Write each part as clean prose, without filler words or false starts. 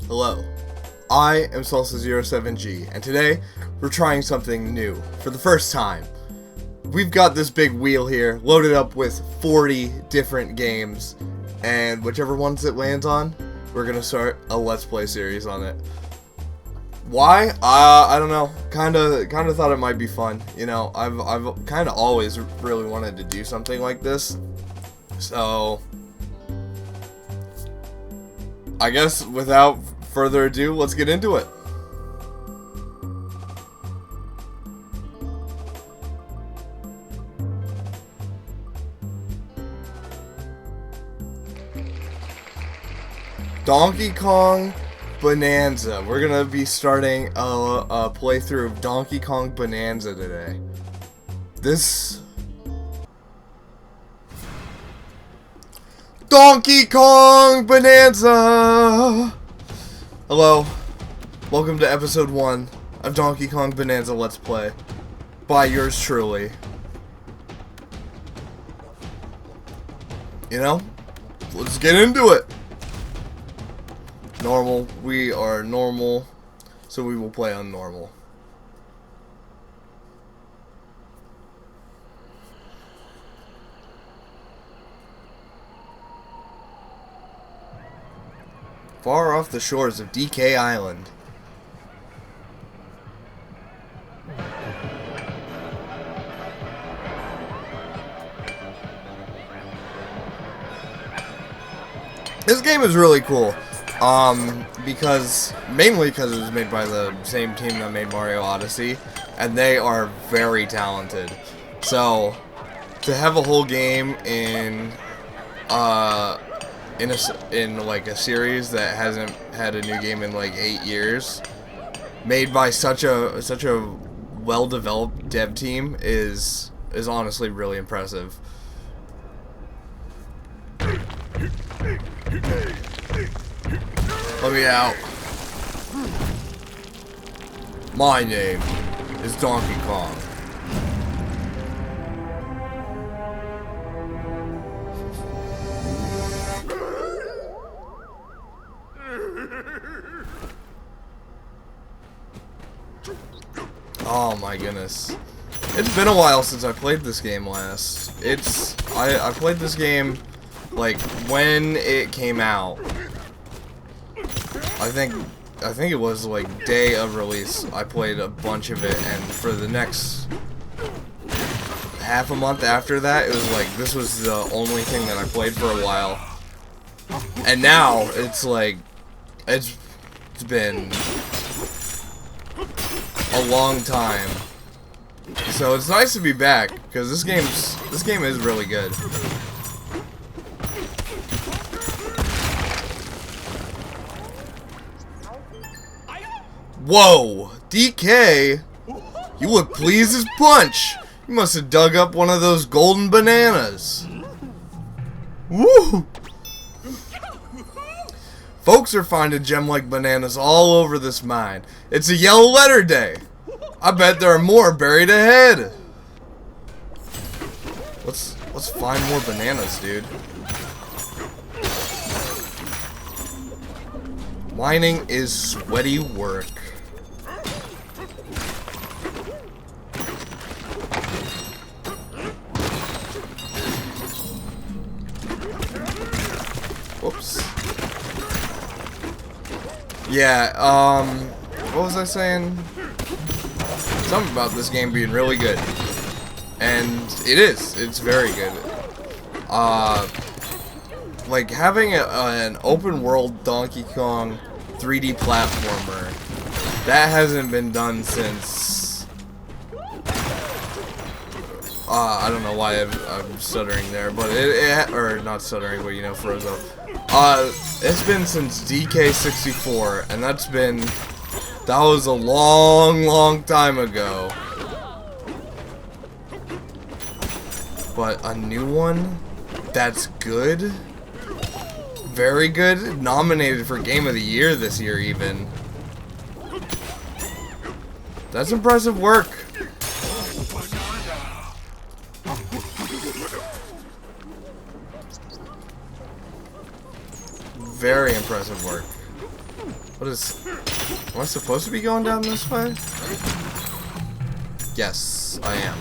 Hello, I am Sulsa07G, and today we're trying something new for the first time. We've got this big wheel here, loaded up with 40 different games, and whichever ones it lands on, we're gonna start a Let's Play series on it. Why? I don't know. Kinda thought it might be fun. You know, I've kind of always really wanted to do something like this, so I guess without further ado, let's get into it. Donkey Kong Bananza. We're gonna be starting a playthrough of Donkey Kong Bananza today. Donkey Kong Bananza! Hello, welcome to episode 1 of Donkey Kong Bananza Let's Play by yours truly. You know, let's get into it. Normal, we are normal, so we will play on normal. Far off the shores of DK Island. This game is really cool, mainly because it was made by the same team that made Mario Odyssey, and they are very talented. So, to have a whole game in like a series that hasn't had a new game in like 8 years, made by such a well-developed dev team is honestly really impressive. Let me out. My name is Donkey Kong. Oh my goodness. It's been a while since I played this game last. I played this game like when it came out. I think it was like day of release. I played a bunch of it, and for the next half a month after that, it was like this was the only thing that I played for a while. And now it's like it's been a long time. So it's nice to be back because this game is really good. Whoa, DK, you look pleased as punch. You must have dug up one of those golden bananas. Woo! Folks are finding gem-like bananas all over this mine. It's a yellow letter day. I bet there are more buried ahead. Let's find more bananas, dude. Mining is sweaty work. Whoops. Yeah, what was I saying? Something about this game being really good. And it is. It's very good. Like, having an open world Donkey Kong 3D platformer, that hasn't been done since... I don't know why I'm stuttering there, but or not stuttering, but you know, froze up. It's been since DK64, and that was a long time ago. But a new one that's good, very good, nominated for Game of the Year this year even. That's impressive work. Very impressive work. What is... Am I supposed to be going down this way? Yes, I am.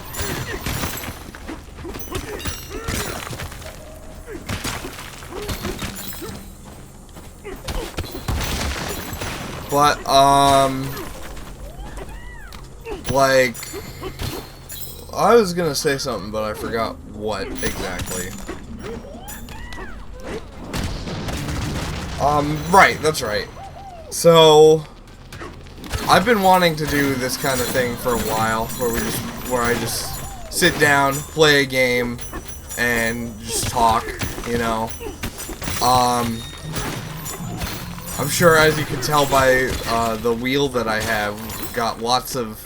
But, like, I was gonna say something, but I forgot what exactly. Right, that's right. So, I've been wanting to do this kind of thing for a while, where I just sit down, play a game, and just talk, you know. I'm sure, as you can tell by the wheel that I have, got lots of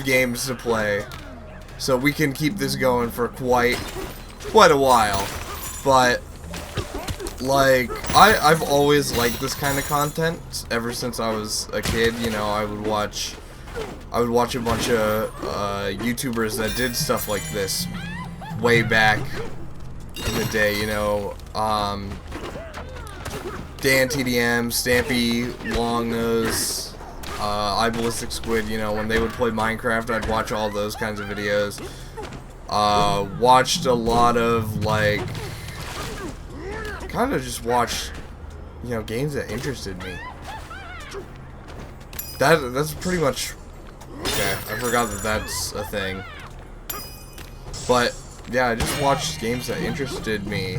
games to play, so we can keep this going for quite a while. But like, I've always liked this kind of content ever since I was a kid. You know, I would watch a bunch of YouTubers that did stuff like this way back in the day. You know, Dan TDM, Stampy, Longnose, iBallistic Squid. You know, when they would play Minecraft, I'd watch all those kinds of videos. Watched a lot of, like, kind of just watched, you know, games that interested me. That's pretty much, okay, I forgot that that's a thing. But, yeah, I just watched games that interested me.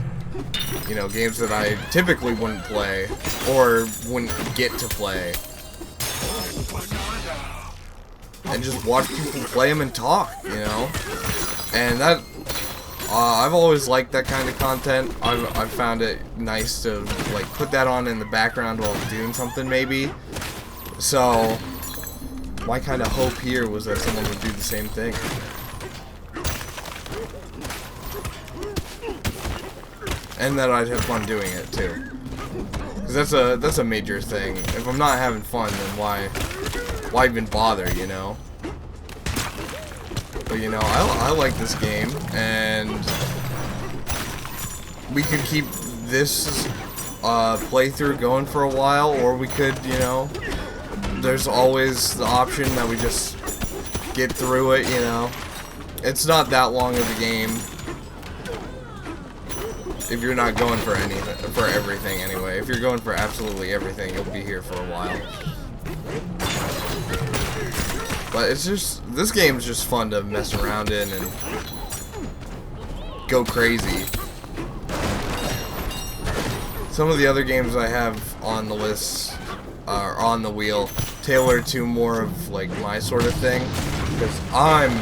You know, games that I typically wouldn't play, or wouldn't get to play. And just watch people play them and talk, you know? And that, I've always liked that kind of content. I've found it nice to, like, put that on in the background while I'm doing something, maybe. So, my kind of hope here was that someone would do the same thing. And that I'd have fun doing it too, because that's a major thing. If I'm not having fun, then why even bother, you know? But you know, I like this game, and we could keep this playthrough going for a while, or we could, you know, there's always the option that we just get through it. You know, it's not that long of a game. If you're not going for everything anyway. If you're going for absolutely everything, you'll be here for a while. But it's just, this game's just fun to mess around in and go crazy. Some of the other games I have on the list, are on the wheel, tailored to more of, like, my sort of thing. Because I'm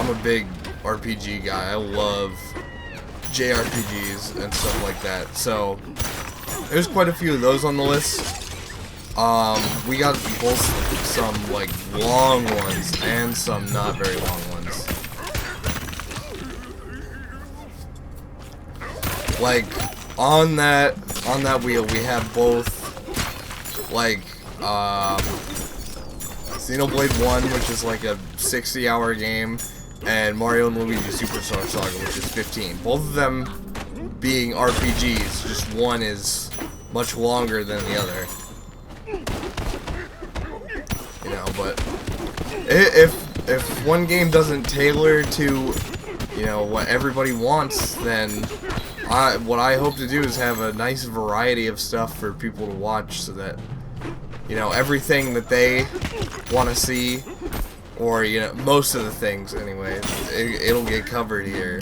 a big RPG guy. I love JRPGs and stuff like that, so there's quite a few of those on the list. We got both some, like, long ones and some not very long ones. Like, on that wheel we have both, like, Xenoblade 1, which is like a 60-hour game, and Mario & Luigi Superstar Saga, which is 15. Both of them being RPGs, just one is much longer than the other. You know, but if one game doesn't tailor to, you know, what everybody wants, then what I hope to do is have a nice variety of stuff for people to watch, so that, you know, everything that they want to see, or, you know, most of the things, anyway, it'll get covered here.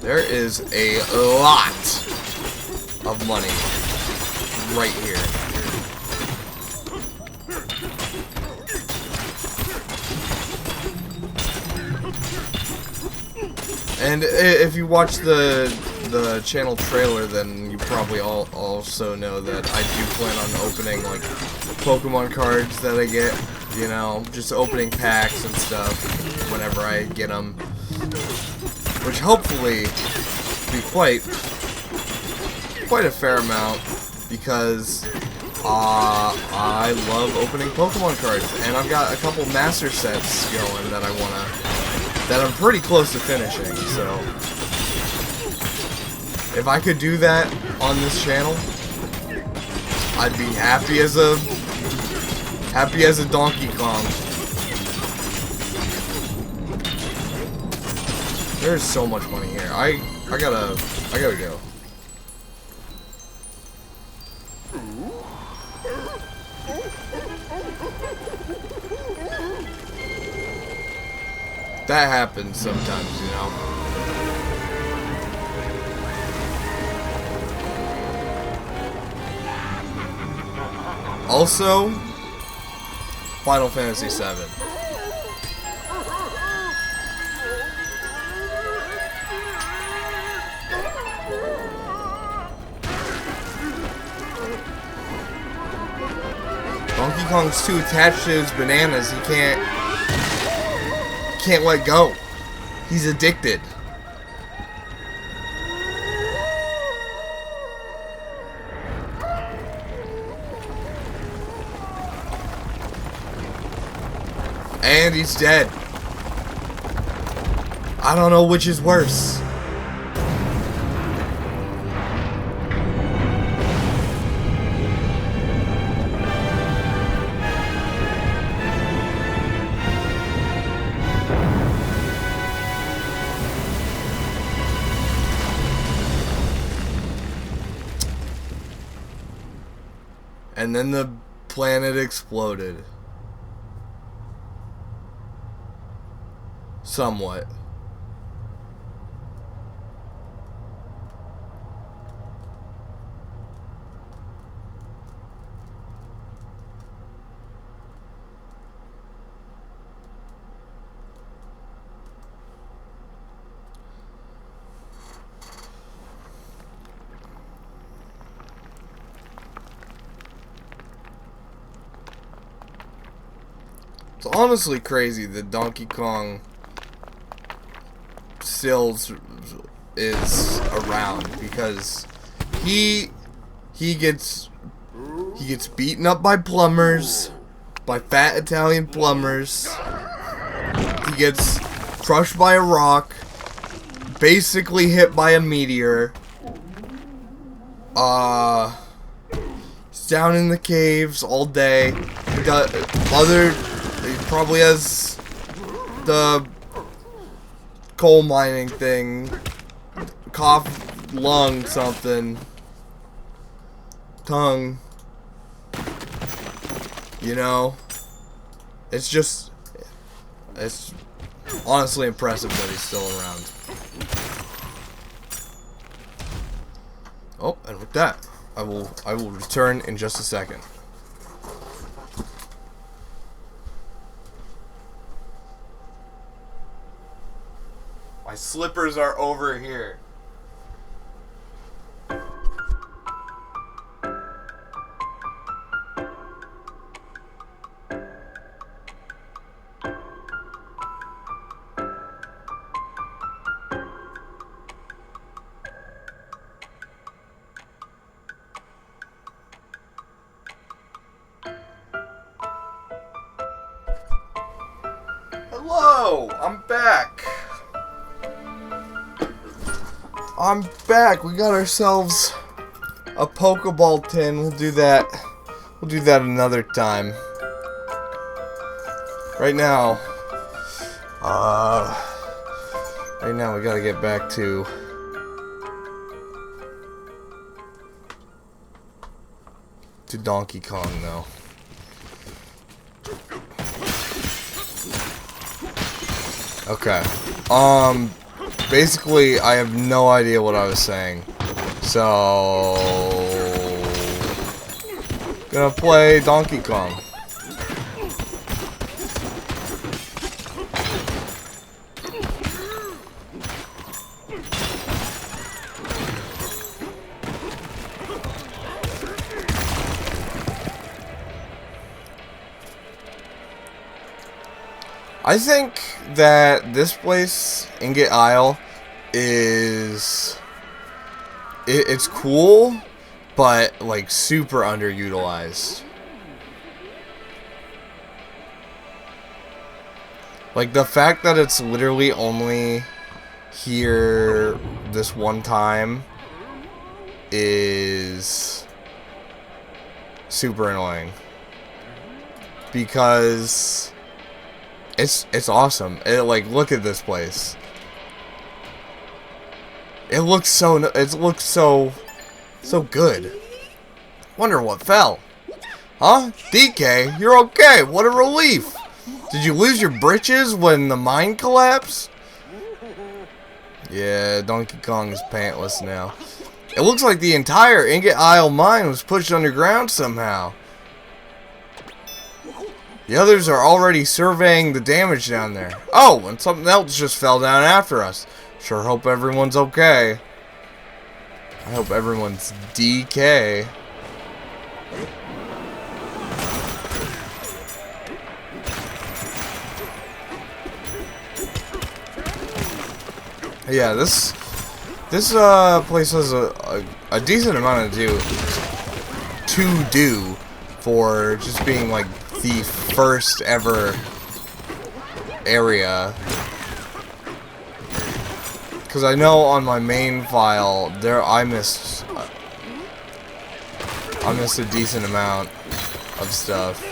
There is a lot of money right here. And if you watch the channel trailer, then you probably also know that I do plan on opening, like, Pokemon cards that I get, you know, just opening packs and stuff whenever I get them, which hopefully be quite a fair amount, because I love opening Pokemon cards, and I've got a couple master sets going that that I'm pretty close to finishing, so If I could do that on this channel, I'd be happy as a Donkey Kong. There's so much money here. I gotta go. That happens sometimes, you know. Also, Final Fantasy VII. Donkey Kong's too attached to his bananas. He can't let go. He's addicted. And he's dead. I don't know which is worse. And then the planet exploded. Somewhat. It's honestly crazy that Donkey Kong still is around, because he gets beaten up by plumbers, by fat Italian plumbers. He gets crushed by a rock, basically hit by a meteor. He's down in the caves all day. He probably has the coal mining thing, cough, lung, something, tongue, you know. It's honestly impressive that he's still around. Oh, and with that, I will return in just a second. My slippers are over here. Hello, I'm back. I'm back. We got ourselves a Pokeball tin. We'll do that another time. Right now we gotta get back to Donkey Kong though. Okay. Basically, I have no idea what I was saying. So, gonna play Donkey Kong. I think that this place, Ingot Isle, it's cool, but like super underutilized. Like the fact that it's literally only here this one time is super annoying because it's awesome. Like, look at this place. It looks so good. Wonder what fell. Huh? DK, you're okay. What a relief. Did you lose your britches when the mine collapsed? Yeah, Donkey Kong is pantless now. It looks like the entire Ingot Isle mine was pushed underground somehow. The others are already surveying the damage down there. Oh, and something else just fell down after us. Sure hope everyone's okay. I hope everyone's DK. Yeah, this place has a decent amount to do for just being like the first ever area. Because I know on my main file there I missed a decent amount of stuff.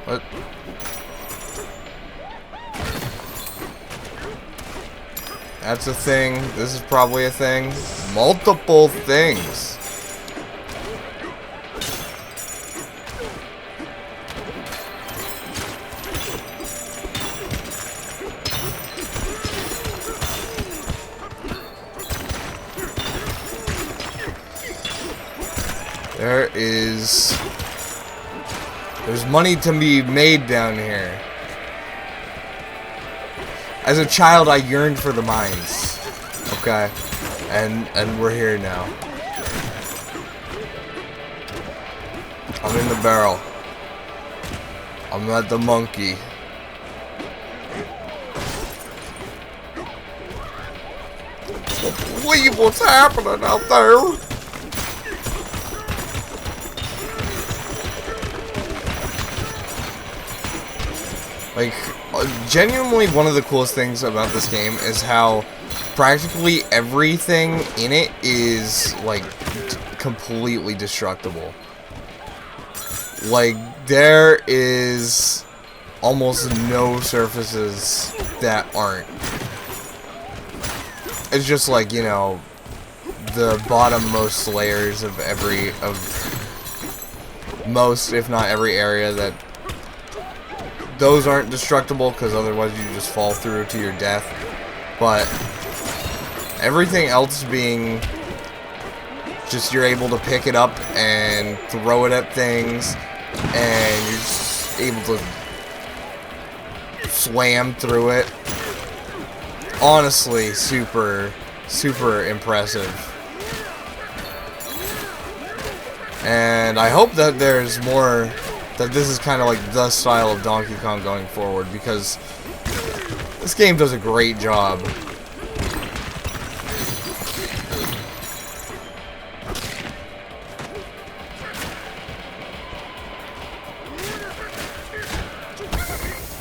What? That's a thing. This is probably a thing. Multiple things. There's money to be made down here. As a child, I yearned for the mines. Okay, and we're here now. I'm in the barrel. I'm not the monkey. Believe what's happening out there. Like, genuinely one of the coolest things about this game is how practically everything in it is, like, completely destructible. Like, there is almost no surfaces that aren't. It's just like, you know, the bottommost layers of most, if not every area that those aren't destructible, because otherwise you just fall through to your death. But everything else being just, you're able to pick it up and throw it at things, and you're just able to slam through it. Honestly, super impressive. And I hope that there's more, that this is kind of like the style of Donkey Kong going forward, because this game does a great job.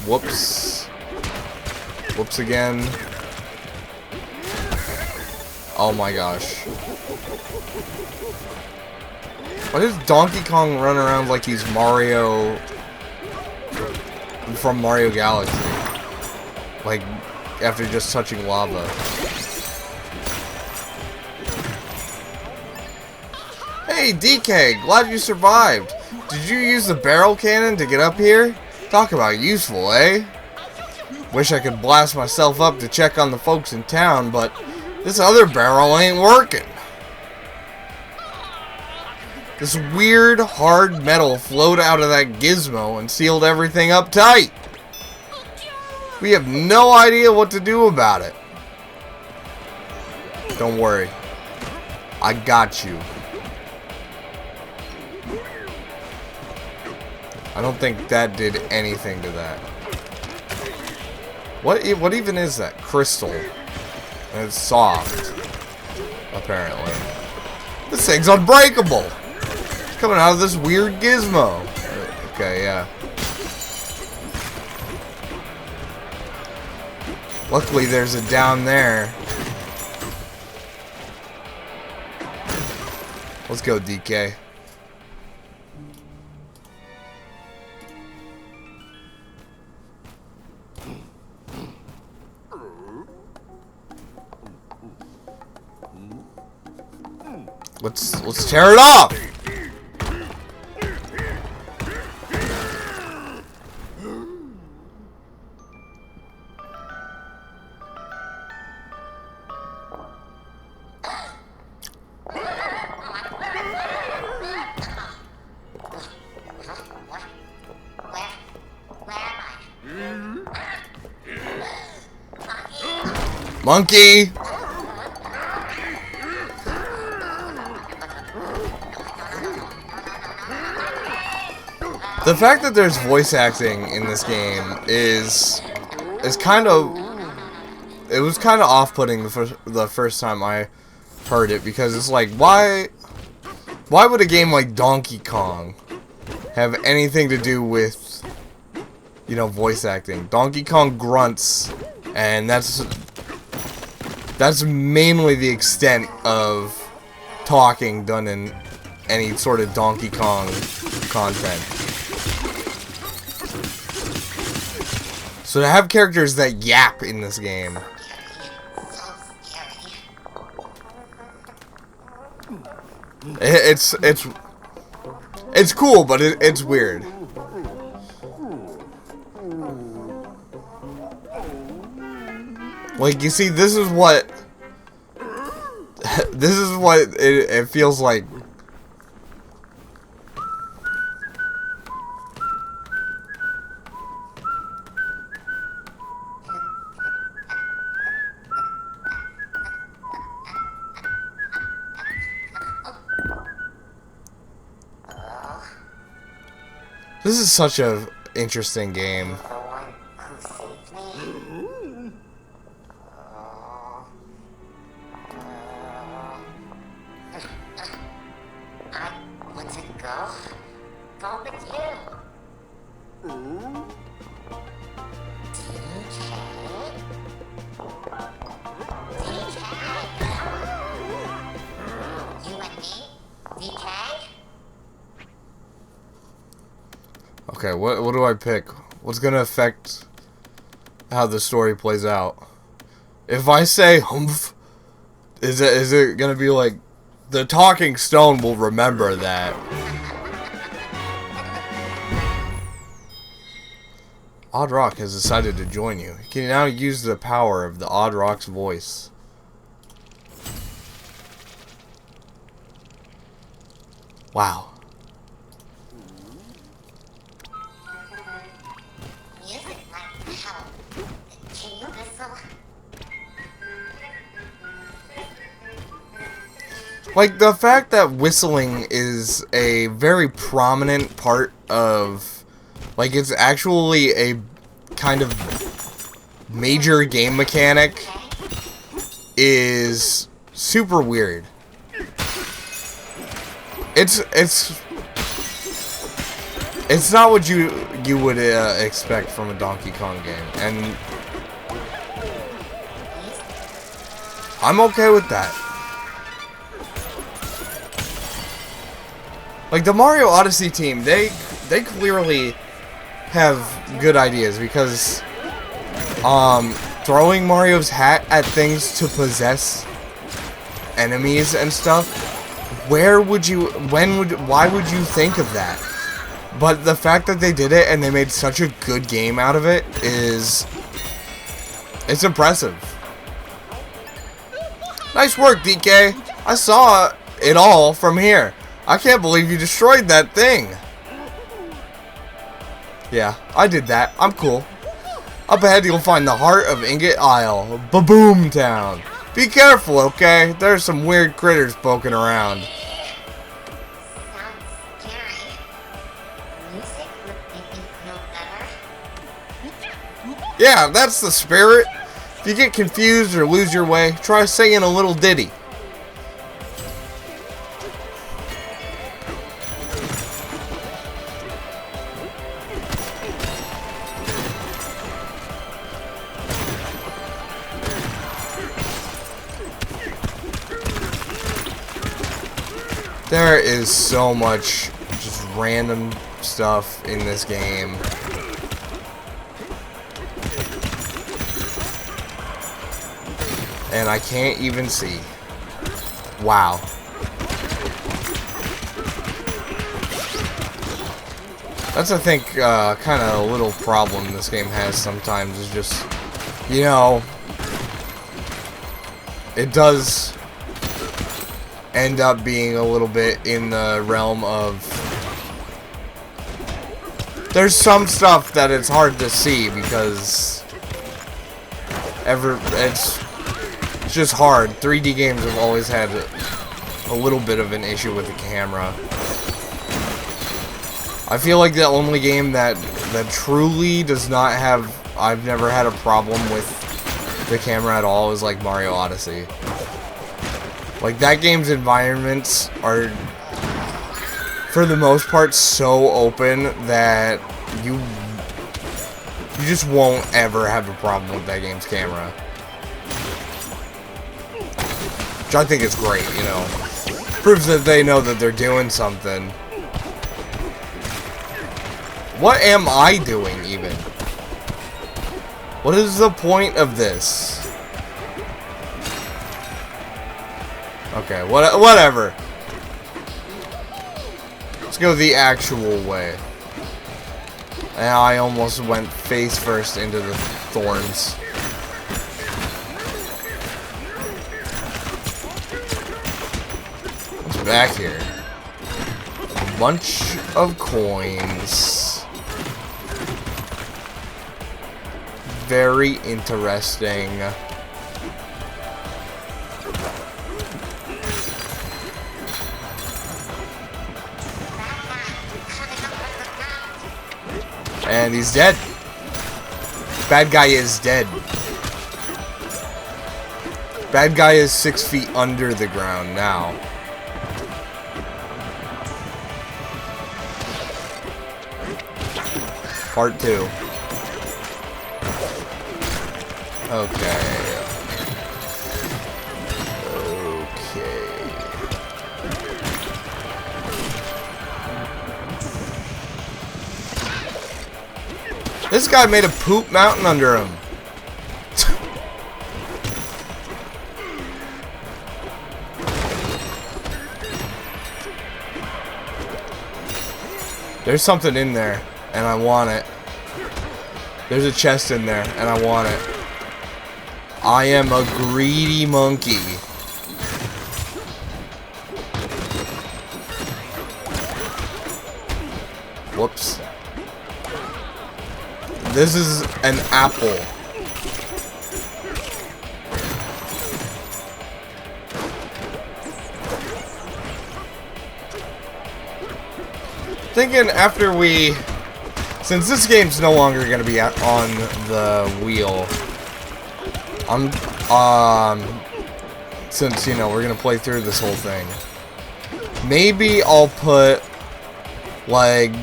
Whoops. Whoops again. Oh my gosh. Why does Donkey Kong run around like he's Mario from Mario Galaxy? Like, after just touching lava. Hey, DK, glad you survived. Did you use the barrel cannon to get up here? Talk about useful, eh? Wish I could blast myself up to check on the folks in town, but this other barrel ain't working. This weird, hard metal flowed out of that gizmo and sealed everything up tight. We have no idea what to do about it. Don't worry. I got you. I don't think that did anything to that. What even is that? Crystal. And it's soft. Apparently. This thing's unbreakable. It's coming out of this weird gizmo. Okay, yeah. Luckily, there's a down there. Let's go, DK. Let's tear it off. Monkey! The fact that there's voice acting in this game is kind of, it was kind of off-putting the first time I heard it, because it's like, why would a game like Donkey Kong have anything to do with, you know, voice acting? Donkey Kong grunts, and that's mainly the extent of talking done in any sort of Donkey Kong content. So to have characters that yap in this game, it's cool, but it's weird. Like, you see, this is what it feels like. This is such a interesting game. Okay, what do I pick? What's gonna affect how the story plays out? If I say humph, is it gonna be like the talking stone will remember that? Odd Rock has decided to join you. You can now use the power of the Odd Rock's voice. Wow. Like, the fact that whistling is a very prominent part of, like, it's actually a kind of major game mechanic is super weird. It's not what you would expect from a Donkey Kong game, and I'm okay with that. Like, the Mario Odyssey team, they clearly have good ideas, because throwing Mario's hat at things to possess enemies and stuff, why would you think of that? But the fact that they did it and they made such a good game out of it it's impressive. Nice work, DK. I saw it all from here. I can't believe you destroyed that thing. Yeah, I did that. I'm cool. Up ahead, you'll find the heart of Ingot Isle, Baboom Town. Be careful, okay? There's some weird critters poking around. Yeah, that's the spirit. If you get confused or lose your way, try singing a little ditty. There is so much just random stuff in this game. And I can't even see. Wow. That's, I think, kind of a little problem this game has sometimes, is just, you know, it does end up being a little bit in the realm of, there's some stuff that it's hard to see because it's just hard. 3D games have always had a little bit of an issue with the camera. I feel like the only game that truly does not have, I've never had a problem with the camera at all, is like Mario Odyssey. Like, that game's environments are, for the most part, so open that you just won't ever have a problem with that game's camera. Which I think is great, you know. Proves that they know that they're doing something. What am I doing, even? What is the point of this? Okay, whatever. Let's go the actual way. And I almost went face first into the thorns. What's back here? A bunch of coins. Very interesting. And he's dead. Bad guy is dead. Bad guy is 6 feet under the ground now. Part 2. Okay. This guy made a poop mountain under him. There's something in there, and I want it. There's a chest in there, and I want it. I am a greedy monkey. Whoops. This is an apple. Thinking after since this game's no longer gonna be on the wheel, since, you know, we're gonna play through this whole thing, maybe I'll put, like,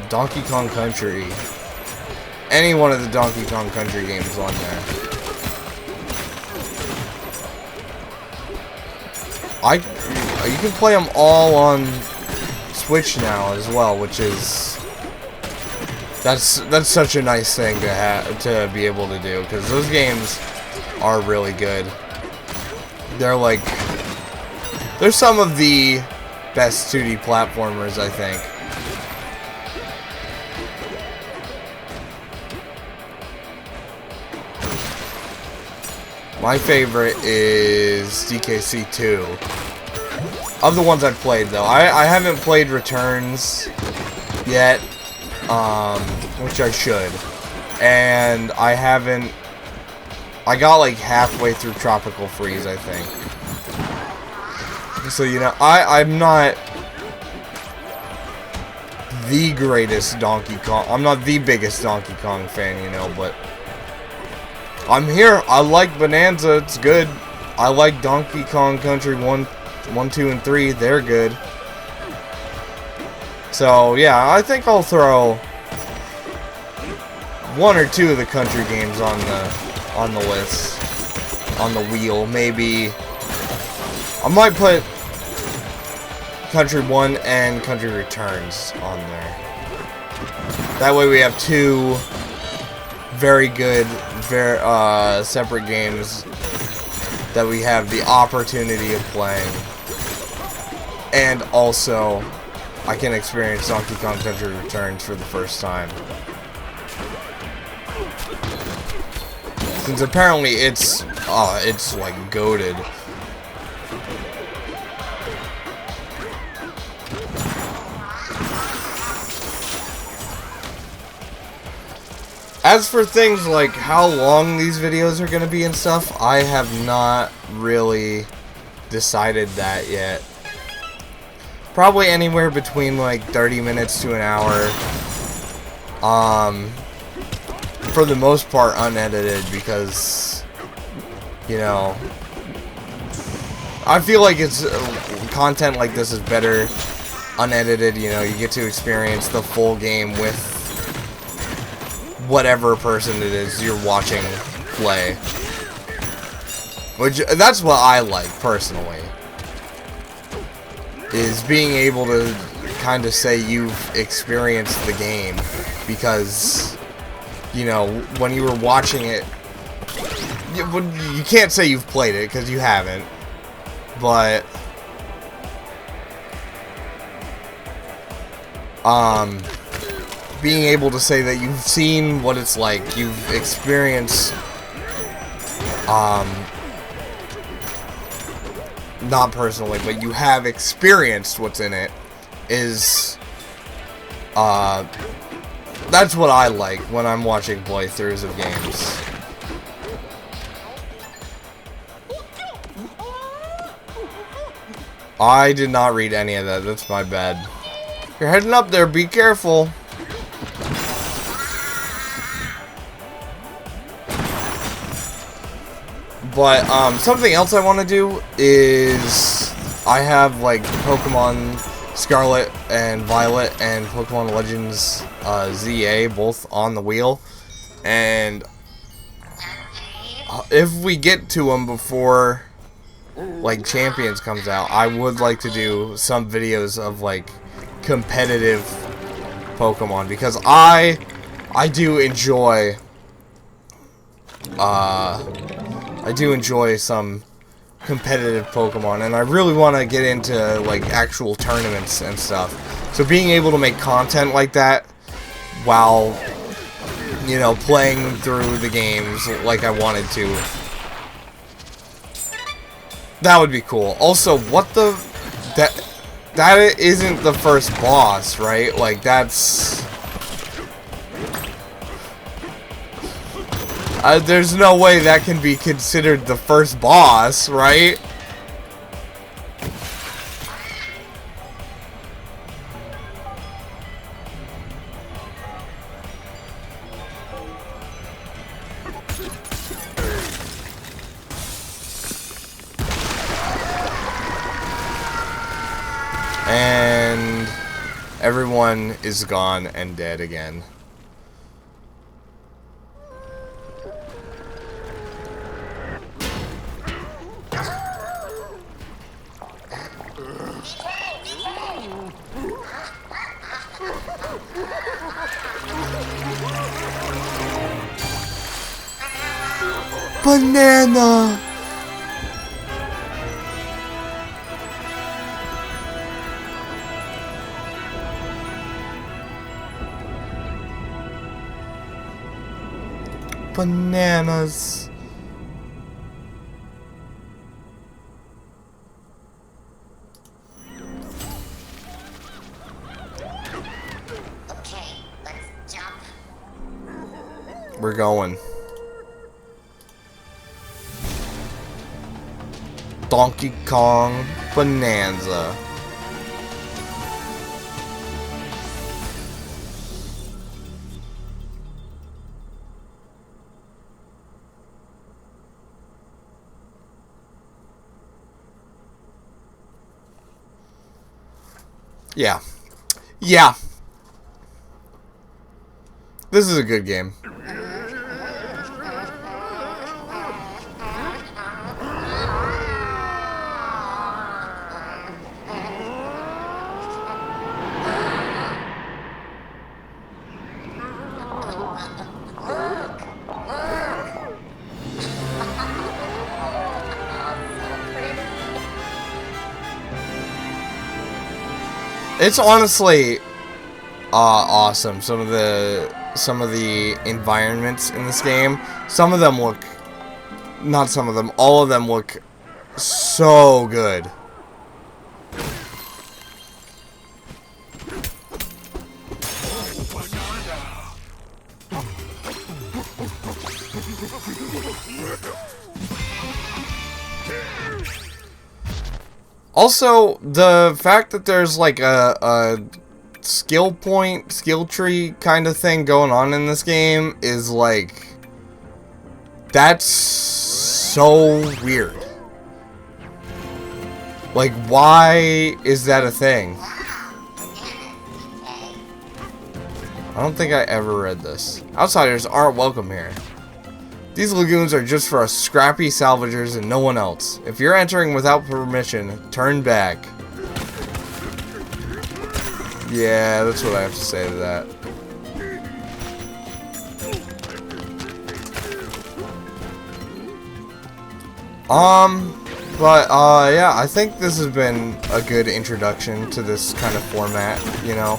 Donkey Kong Country. Any one of the Donkey Kong Country games on there. You can play them all on Switch now as well, which is that's such a nice thing to be able to do, because those games are really good. They're some of the best 2D platformers, I think. My favorite is DKC2. Of the ones I've played, though. I haven't played Returns yet, which I should. And I got like halfway through Tropical Freeze, I think. So, you know, I'm not the greatest Donkey Kong. I'm not the biggest Donkey Kong fan, you know, but I'm here. I like Bonanza. It's good. I like Donkey Kong Country 1, 2, and 3. They're good. So, yeah, I think I'll throw 1 or 2 of the country games on the list. On the wheel. Maybe I might put Country 1 and Country Returns on there. That way we have two very good, separate games that we have the opportunity of playing. And also, I can experience Donkey Kong Country Returns for the first time. Since apparently it's like goated. As for things like how long these videos are going to be and stuff, I have not really decided that yet. Probably anywhere between like 30 minutes to an hour. For the most part unedited, because, you know, I feel like it's content like this is better unedited. You know, you get to experience the full game with whatever person it is you're watching play. Which, that's what I like, personally. Is being able to kind of say you've experienced the game. Because, you know, when you were watching it, you can't say you've played it, because you haven't. But, being able to say that you've seen what it's like, you've experienced, not personally, but you have experienced what's in it, is, that's what I like when I'm watching playthroughs of games. I did not read any of that, that's my bad. You're heading up there, be careful. But, something else I want to do is, I have, like, Pokemon Scarlet and Violet and Pokemon Legends ZA both on the wheel. And, if we get to them before, like, Champions comes out, I would like to do some videos of, like, competitive Pokemon. Because I do enjoy, I do enjoy some competitive Pokemon, and I really want to get into like actual tournaments and stuff. So being able to make content like that while, you know, playing through the games like I wanted to, that would be cool. Also, what the that isn't the first boss, right? Like that's there's no way that can be considered the first boss, right? And everyone is gone and dead again. Banana! Bananas. Okay, let's jump. We're going. Donkey Kong Bananza. Yeah. Yeah. This is a good game. It's honestly awesome. Some of the environments in this game, some of them look, not some of them, all of them look so good. Also, the fact that there's like a skill tree kind of thing going on in this game is like, that's so weird. Like, why is that a thing? I don't think I ever read this. Outsiders aren't welcome here. These lagoons are just for us scrappy salvagers and no one else. If you're entering without permission, turn back. Yeah, that's what I have to say to that. Yeah, I think this has been a good introduction to this kind of format, you know.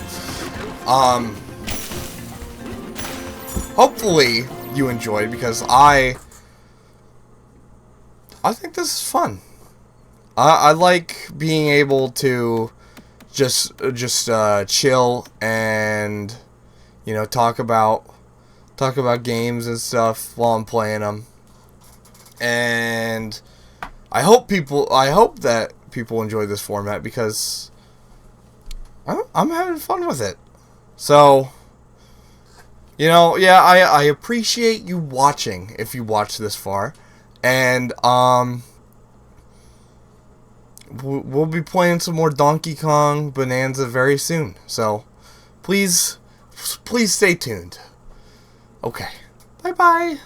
Hopefully you enjoyed, because I think this is fun. I like being able to just chill and, you know, talk about games and stuff while I'm playing them. And I hope that people enjoy this format, because I'm having fun with it. So, you know, yeah, I appreciate you watching, if you watch this far. And we'll be playing some more Donkey Kong Bananza very soon. So please stay tuned. Okay. Bye-bye.